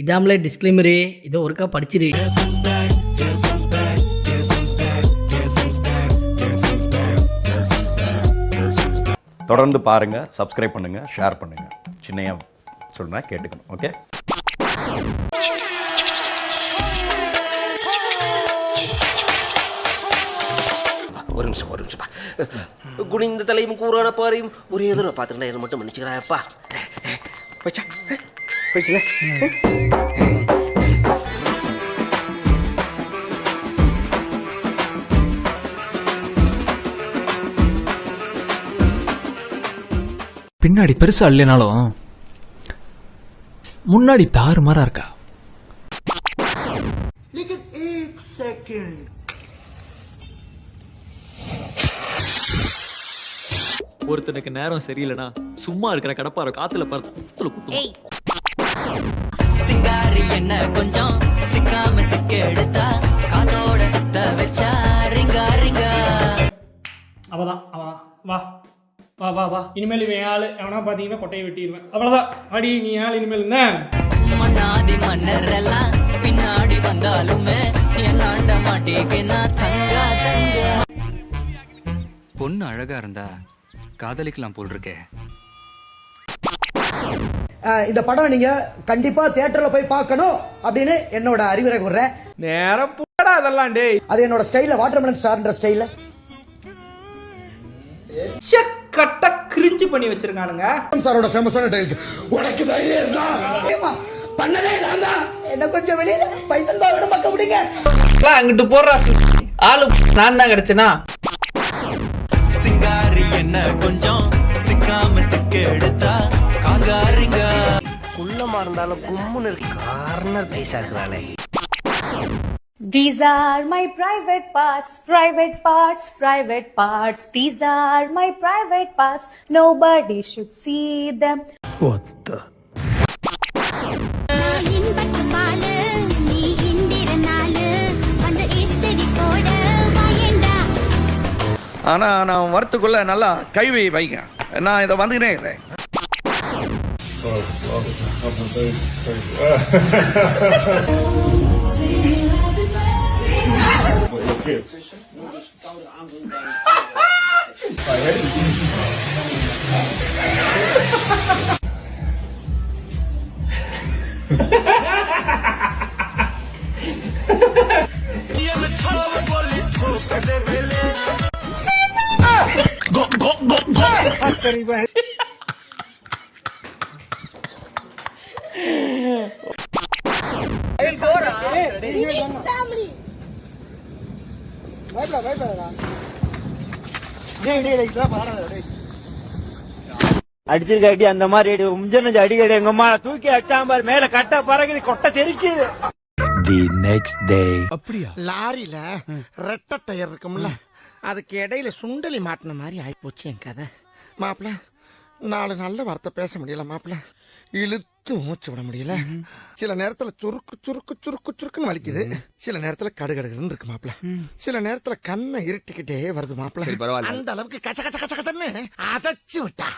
இதாமலே disclaimer, இதோ ஒருக்கா படிச்சிரு. தொடர்ந்து பாருங்கள், சப்ஸ்கிரைப் பண்ணுங்கள், ஷேர் பண்ணுங்கள். சின்னையா சொல்கிறேன், கேட்டுக்கணும். ஓகே. ஒரு நிமிஷம் குனிந்த தலையும் கூறான பாறையும் ஒரே தடவை பார்த்துட்டா என்ன மட்டும் மன்னிச்சுக்கிறாப்பா. போயிடுச்சுல. பின்னாடி பெருசா இல்லைனாலும் முன்னாடி தாறுமாறா இருக்கா. ஒருத்தனுக்கு நேரம் சரியில்லைனா சும்மா இருக்கிற கடப்பார காத்துல பறத்துல குத்தும். சிங்காரி என்ன கொஞ்சம் சிக்காம சிக்க எடுத்தா காதோட சுத்த வச்சா ரிங்கா ரிங்கா. அவதான் வா வா வா வா. இனிமேல் இவன் ஆளு எவனா பார்த்தீங்கன்னா கொட்டையை வெட்டிடுவேன். அவ்வளோதான். அடி நீ ஆள் இனிமேல் என்ன மன்னாதி மன்னர் எல்லாம் பின்னாடி வந்தாலுமே என்னாண்ட மாட்டேன்னா தங்கா தங்கா. பொண்ணு அழகா இருந்தா காதலிக்கலாம் போல் இருக்கே. இந்த படம் நீங்க கண்டிப்பா தியேட்டர்ல போய் பார்க்கணும் அப்படின்னு என்னோட அறிவுரை கூறேன். நேரம் போடா அதெல்லாம் டேய். அது என்னோட ஸ்டைல்ல வாட்டர்மெலன் ஸ்டார்ன்ற ஸ்டைல்ல கட்ட கிரிஞ்சு பண்ணி வச்சிருக்கானுங்க. சாரோட ஃபேமஸான டைல் உனக்கு தைரியம் இருந்தா பண்ணதே இல்ல. என்ன கொஞ்சம் வெளியில பைசன் பாவோட பக்க விடுங்க. அங்கிட்டு போறா ஆளு நான் தான் கிடைச்சனா. சிங்காரி என்ன கொஞ்சம் சிக்காம சிக்க எடுத்தா காகாரிங்க. குள்ளமா இருந்தாலும் கும்முன்னு கார்னர் பைசா இருக்கிறாளே. These are my private parts, private parts, private parts. These are my private parts. Nobody should see them. What the? ஆனா நான் வரத்துக்குள்ள நல்லா கைவை வைங்க. நான் இதை வந்துக்கினே இருக்கிறேன். அடிச்சிருக்க அடி அந்த மாதிரி அடி முஞ்சனஞ்சு அடிக்கடி எங்க அம்மா தூக்கி அச்சாம்பார் மேல கட்ட பறகுது கொட்டை தெரிக்குது. தி நெக்ஸ்ட் டே அப்படியா? லாரியில ரெட்டை டயர் இருக்கும்ல, அதுக்கு இடையில சுண்டலி மாட்டின மாதிரி ஆயிப்போச்சு என் கதை. மாப்பிள்ள 4 நல்ல வார்த்தை பேச முடியல மாப்பிள்ள, இழுத்து மூச்சு விட முடியல. சில நேரத்துல சுருக்கு சுருக்கு சுருக்கு சுருக்குன்னு வலிக்குது, சில நேரத்துல கடுகடுன்னு இருக்கு மாப்பிள்ள, சில நேரத்துல கண்ணை இருட்டிக்கிட்டே வருது மாப்பிள்ள. அந்த அளவுக்கு கச்ச கச்ச கச்ச கச்சன்னு அதச்சு விட்டா.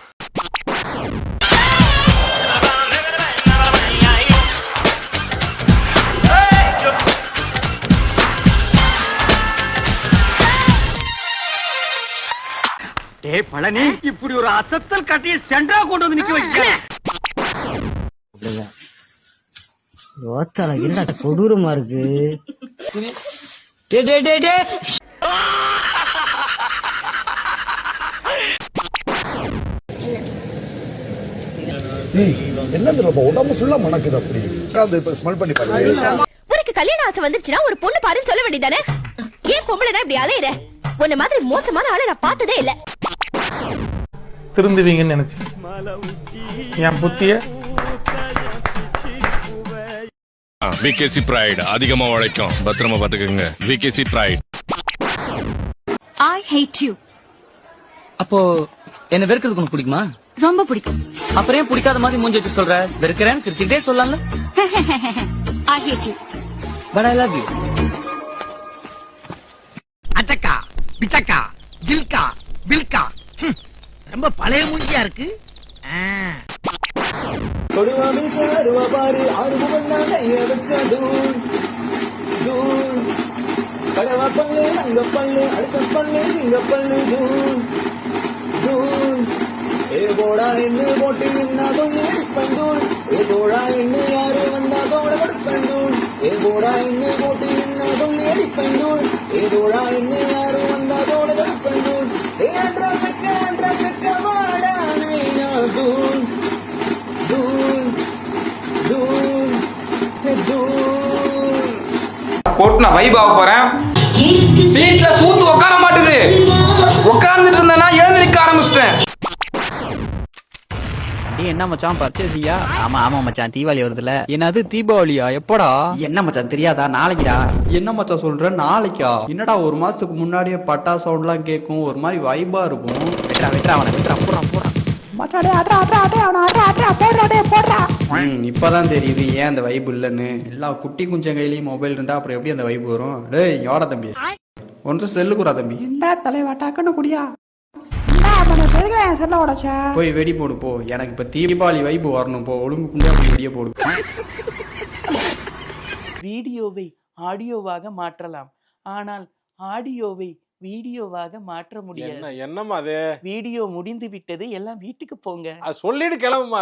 டேய் பழனி, இப்படி ஒரு அசத்தல் கட்டிய சென்டரா கொண்டு வந்து நிக்க வைக்க. ஓத்தால என்ன கொடூரமா இருக்கு. என்னது ரொம்ப உடம்பு ஃபுல்லா மணக்குது. அப்படி இப்ப ஸ்மெல் பண்ணி பாருங்க. உனக்கு கல்யாண ஆசை வந்துருச்சுன்னா ஒரு பொண்ணு பாருன்னு சொல்ல வேண்டியதானே? ஏன் பொம்பளைனா இப்படி அலையிற? உன்ன மாதிரி மோசமான ஆளை நான் பார்த்ததே இல்ல. திருந்துவீங்கன்னு நினைச்சேன். என் புத்திய விகேசி பிரைட் அதிகமா உழைக்கும். பத்திரமா பாத்துக்கங்க. VKC pride. I hate you. அப்போ என்ன வெறுக்கிறதுக்கு உனக்கு பிடிக்குமா? ரொம்ப பிடிக்கும். அப்புறம் ஏன் பிடிக்காத மாதிரி மூஞ்சி வச்சு சொல்ற? வெறுக்கிறேன்னு சிரிச்சுக்கிட்டே சொல்லலாம்ல. I hate you. But I love you. அச்சக்கா பிச்சக்கா ஜில்கா பில்கா ரொம்ப பழைய மூஞ்சியா இருக்கு. கொடுவாமி சாருவா பாரு ஆறு முகந்தானே கைய வச்ச தூள் தூள் கடவா பல்லு அங்க பல்லு அடுத்த பல்லு சிங்க பல்லு தூள் தூள் ஏ போடா என்ன போட்டு நின்னா கொஞ்சம் அடிப்பந்தூள் ஏ போடா என்ன யாரு வந்தா தோட கொடுப்பந்தூள் ஏ போடா என்ன போட்டு நின்னா கொஞ்சம் அடிப்பந்தூள் ஏ போடா என்ன யாரு வந்தா தோட கொடுப்பந்தூள் ஏ அட்ரா சக்க வாடா நைனா தூள் தூள் தூள் தூள் போட்டு நான் வைப் ஆக போறேன். சீட்ல சூத்து உட்கார மாட்டுது. உட்கார்ந்துட்டு இருந்தேன்னா எழுந்து நிக்க ஆரம்பிச்சிட்டேன். என்ன மச்சான் பர்ச்சேசியா? ஆமா ஆமா மச்சான் தீபாவளி வருதுல. என்னது தீபாவளியா? எப்படா? என்ன மச்சான் தெரியாதா? நாளைக்குடா. என்ன மச்சான் சொல்ற? நாளைக்கா? என்னடா ஒரு மாசத்துக்கு முன்னாடியே பட்டா சவுண்ட்லாம் கேட்கும், ஒரு மாதிரி வைபா இருக்கும். வெட்றா அவனை வெட்றா போடுறா இப்பதான் தெரியுது ஏன் அந்த வைப் இல்லைன்னு. எல்லா குட்டி குஞ்சம் கையிலயும் மொபைல் இருந்தா அப்புறம் எப்படி அந்த வைப் வரும்? டேய் யோட தம்பி, ஒன்றும் செல்லு குறா தம்பி. இந்த தலைவா டக்குன்னு குடியா போய் வெடி போடு போ. எனக்கு இப்ப தீபாவளி வைப் வரணும் போ. ஒழுங்கு குண்டா வெடிய போடு. வீடியோவை ஆடியோவாக மாற்றலாம், ஆனால் ஆடியோவை வீடியோவாக மாற்ற முடியாது. என்னம்மா அது? வீடியோ முடிந்து விட்டது, எல்லாம் வீட்டுக்கு போங்க. சொல்லிட்டு கிளம்புமா.